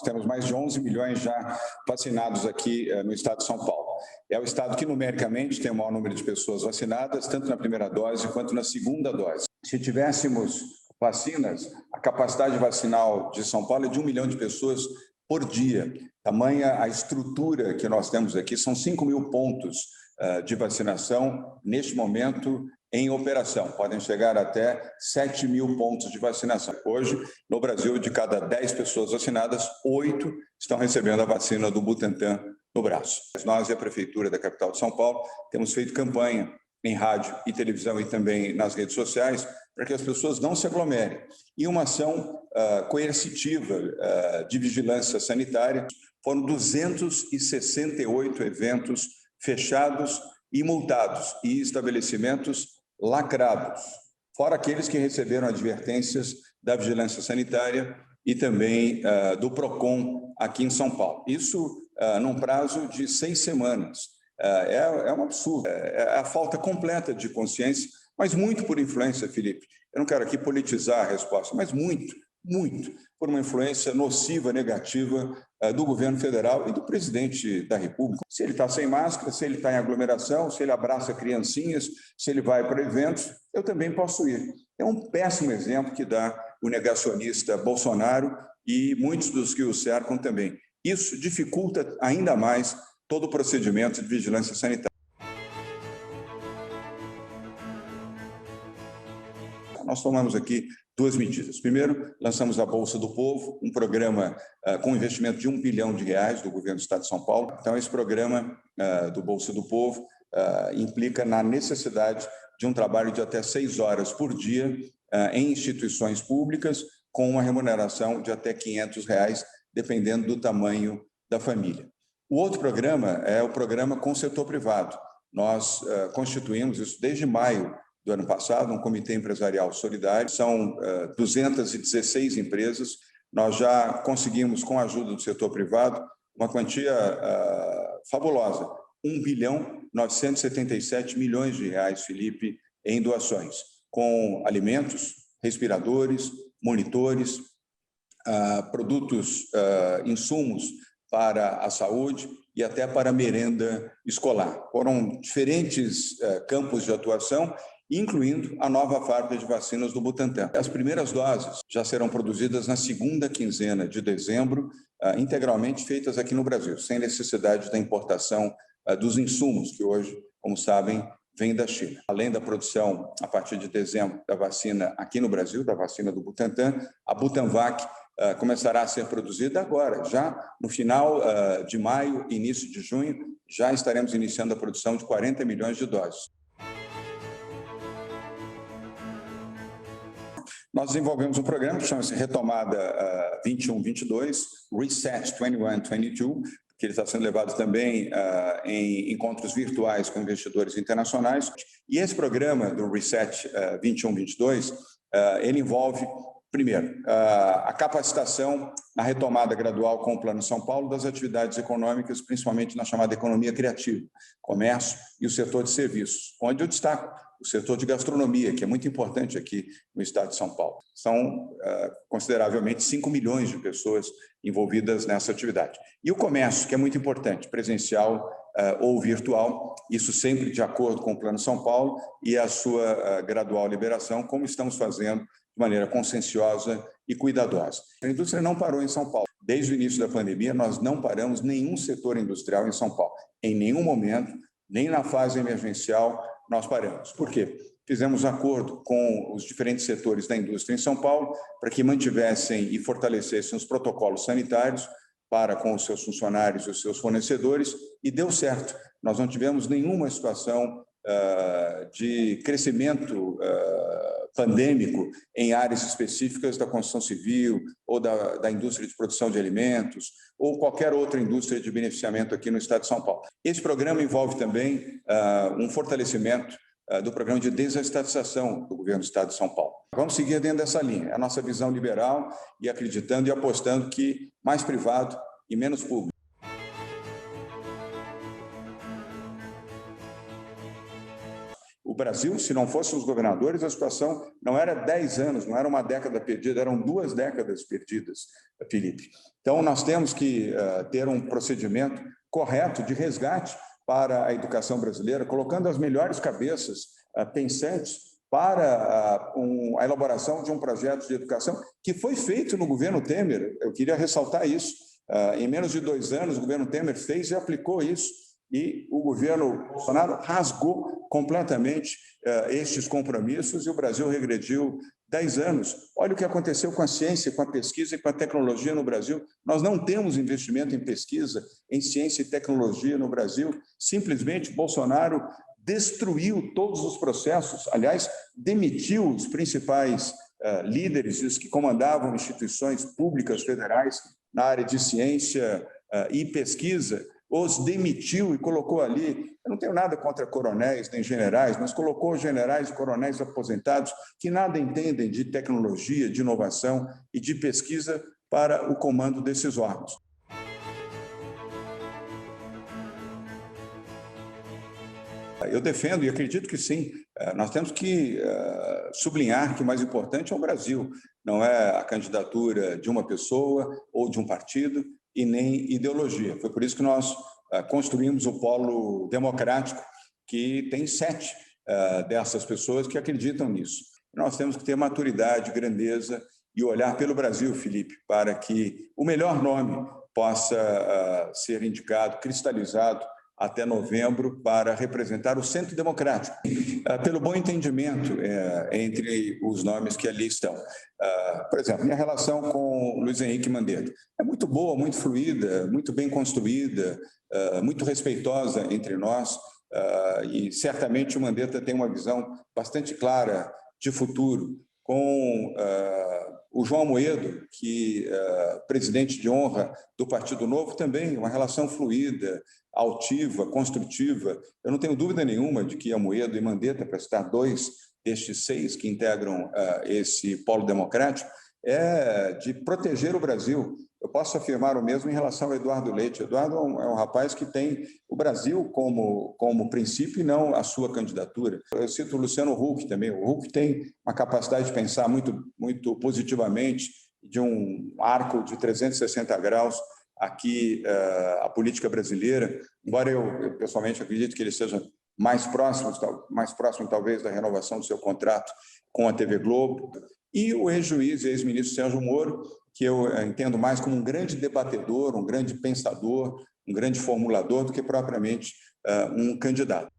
temos mais de 11 milhões já vacinados aqui no estado de São Paulo. É o estado que, numericamente, tem o maior número de pessoas vacinadas, tanto na primeira dose quanto na segunda dose. Se tivéssemos vacinas, a capacidade vacinal de São Paulo é de 1 milhão de pessoas por dia. Tamanha a estrutura que nós temos aqui, são 5 mil pontos de vacinação neste momento em operação. Podem chegar até 7 mil pontos de vacinação. Hoje, no Brasil, de cada 10 pessoas vacinadas, 8 estão recebendo a vacina do Butantan no braço. Nós e a Prefeitura da capital de São Paulo temos feito campanha em rádio e televisão e também nas redes sociais para que as pessoas não se aglomerem. E uma ação coercitiva de vigilância sanitária, foram 268 eventos fechados e multados e estabelecimentos lacrados, fora aqueles que receberam advertências da vigilância sanitária e também do PROCON aqui em São Paulo. Isso num prazo de 6 semanas. É um absurdo, é a falta completa de consciência, mas muito por influência, Felipe. Eu não quero aqui politizar a resposta, mas muito por uma influência nociva, negativa do governo federal e do presidente da República. Se ele está sem máscara, se ele está em aglomeração, se ele abraça criancinhas, se ele vai para eventos, eu também posso ir. É um péssimo exemplo que dá o negacionista Bolsonaro e muitos dos que o cercam também. Isso dificulta ainda mais todo o procedimento de vigilância sanitária. Nós tomamos aqui 2 medidas. Primeiro, lançamos a Bolsa do Povo, um programa com investimento de R$1 bilhão do governo do Estado de São Paulo. Então, esse programa do Bolsa do Povo implica na necessidade de um trabalho de até 6 horas por dia em instituições públicas, com uma remuneração de até R$500, dependendo do tamanho da família. O outro programa é o programa com o setor privado. Nós constituímos isso desde maio do ano passado, um comitê empresarial solidário. São 216 empresas. Nós já conseguimos, com a ajuda do setor privado, uma quantia fabulosa, R$1.977 bilhões, Felipe, em doações, com alimentos, respiradores, monitores, produtos, insumos para a saúde e até para a merenda escolar. Foram diferentes campos de atuação, incluindo a nova fábrica de vacinas do Butantan. As primeiras doses já serão produzidas na segunda quinzena de dezembro, integralmente feitas aqui no Brasil, sem necessidade da importação dos insumos, que hoje, como sabem, vêm da China. Além da produção, a partir de dezembro, da vacina aqui no Brasil, da vacina do Butantan, a Butanvac começará a ser produzida agora, já no final de maio, início de junho, já estaremos iniciando a produção de 40 milhões de doses. Nós desenvolvemos um programa que chama-se Retomada 21-22, Reset 21-22, que ele está sendo levado também em encontros virtuais com investidores internacionais. E esse programa do Reset 21-22, ele envolve, primeiro, a capacitação na retomada gradual com o Plano São Paulo das atividades econômicas, principalmente na chamada economia criativa, comércio e o setor de serviços, onde eu destaco o setor de gastronomia, que é muito importante aqui no estado de São Paulo. São consideravelmente 5 milhões de pessoas envolvidas nessa atividade. E o comércio, que é muito importante, presencial ou virtual, isso sempre de acordo com o Plano São Paulo e a sua gradual liberação, como estamos fazendo de maneira conscienciosa e cuidadosa. A indústria não parou em São Paulo. Desde o início da pandemia, nós não paramos nenhum setor industrial em São Paulo. Em nenhum momento, nem na fase emergencial, nós paramos. Por quê? Fizemos acordo com os diferentes setores da indústria em São Paulo para que mantivessem e fortalecessem os protocolos sanitários para com os seus funcionários e os seus fornecedores, e deu certo. Nós não tivemos nenhuma situação de crescimento pandêmico em áreas específicas da construção civil ou da indústria de produção de alimentos ou qualquer outra indústria de beneficiamento aqui no estado de São Paulo. Esse programa envolve também um fortalecimento do programa de desestatização do governo do estado de São Paulo. Vamos seguir dentro dessa linha, é a nossa visão liberal e acreditando e apostando que mais privado e menos público. O o Brasil, se não fossem os governadores, a situação não era 10 anos, não era uma década perdida, eram 2 décadas perdidas, Felipe. Então, nós temos que ter um procedimento correto de resgate para a educação brasileira, colocando as melhores cabeças pensantes para a elaboração de um projeto de educação que foi feito no governo Temer. Eu queria ressaltar isso. Em menos de 2 anos, o governo Temer fez e aplicou isso, e o governo Bolsonaro rasgou completamente estes compromissos e o Brasil regrediu 10 anos. Olha o que aconteceu com a ciência, com a pesquisa e com a tecnologia no Brasil. Nós não temos investimento em pesquisa, em ciência e tecnologia no Brasil. Simplesmente Bolsonaro destruiu todos os processos, aliás, demitiu os principais líderes, os que comandavam instituições públicas federais na área de ciência e pesquisa, os demitiu e colocou ali, eu não tenho nada contra coronéis nem generais, mas colocou generais e coronéis aposentados que nada entendem de tecnologia, de inovação e de pesquisa para o comando desses órgãos. Eu defendo e acredito que sim, nós temos que sublinhar que o mais importante é o Brasil, não é a candidatura de uma pessoa ou de um partido e nem ideologia. Foi por isso que nós construímos o Polo Democrático, que tem 7 dessas pessoas que acreditam nisso. Nós temos que ter maturidade, grandeza e olhar pelo Brasil, Felipe, para que o melhor nome possa ser indicado, cristalizado, até novembro, para representar o Centro Democrático, pelo bom entendimento entre os nomes que ali estão. Por exemplo, minha relação com Luiz Henrique Mandetta é muito boa, muito fluida, muito bem construída, muito respeitosa entre nós, e certamente o Mandetta tem uma visão bastante clara de futuro, com o João Amoedo, que presidente de honra do Partido Novo, também uma relação fluida, altiva, construtiva. Eu não tenho dúvida nenhuma de que Amoedo e Mandetta, para citar 2 destes 6 que integram esse polo democrático, é de proteger o Brasil. Eu posso afirmar o mesmo em relação ao Eduardo Leite. Eduardo é um rapaz que tem o Brasil como princípio e não a sua candidatura. Eu cito o Luciano Huck também. O Huck tem uma capacidade de pensar muito positivamente, de um arco de 360 graus aqui a política brasileira, embora eu pessoalmente acredito que ele seja mais próximo talvez da renovação do seu contrato com a TV Globo, e o ex-juiz e ex-ministro Sérgio Moro, que eu entendo mais como um grande debatedor, um grande pensador, um grande formulador do que propriamente um candidato.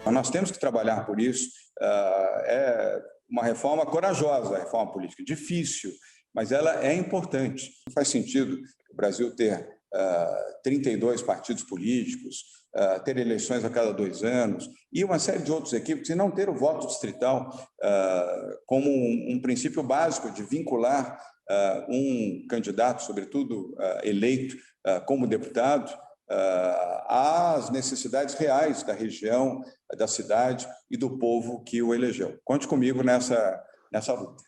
Nós temos que trabalhar por isso. É uma reforma corajosa, a reforma política, difícil, mas ela é importante. Não faz sentido o Brasil ter 32 partidos políticos, ter eleições a cada 2 anos e uma série de outros equívocos, e não ter o voto distrital como um princípio básico de vincular um candidato, sobretudo eleito como deputado, às necessidades reais da região, da cidade e do povo que o elegeu. Conte comigo nessa luta.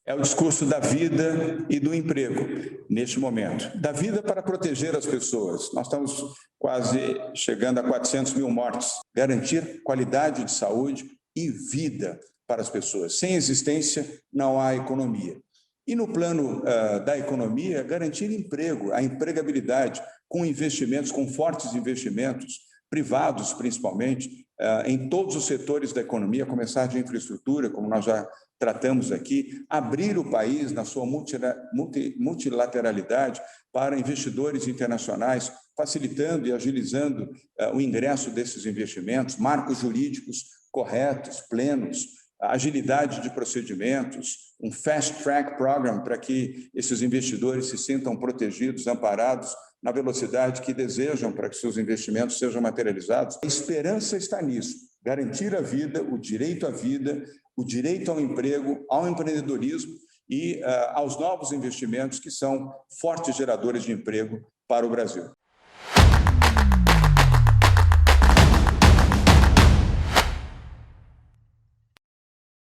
É o discurso da vida e do emprego, neste momento. Da vida para proteger as pessoas. Nós estamos quase chegando a 400 mil mortes. Garantir qualidade de saúde e vida para as pessoas. Sem existência, não há economia. E no plano da economia, garantir emprego, a empregabilidade, com investimentos, com fortes investimentos, privados principalmente, em todos os setores da economia, a começar de infraestrutura, como nós já tratamos aqui, abrir o país na sua multilateralidade para investidores internacionais, facilitando e agilizando o ingresso desses investimentos, marcos jurídicos corretos, plenos, agilidade de procedimentos, um fast track program para que esses investidores se sintam protegidos, amparados na velocidade que desejam para que seus investimentos sejam materializados. A esperança está nisso, garantir a vida, o direito à vida, o direito ao emprego, ao empreendedorismo e aos novos investimentos que são fortes geradores de emprego para o Brasil.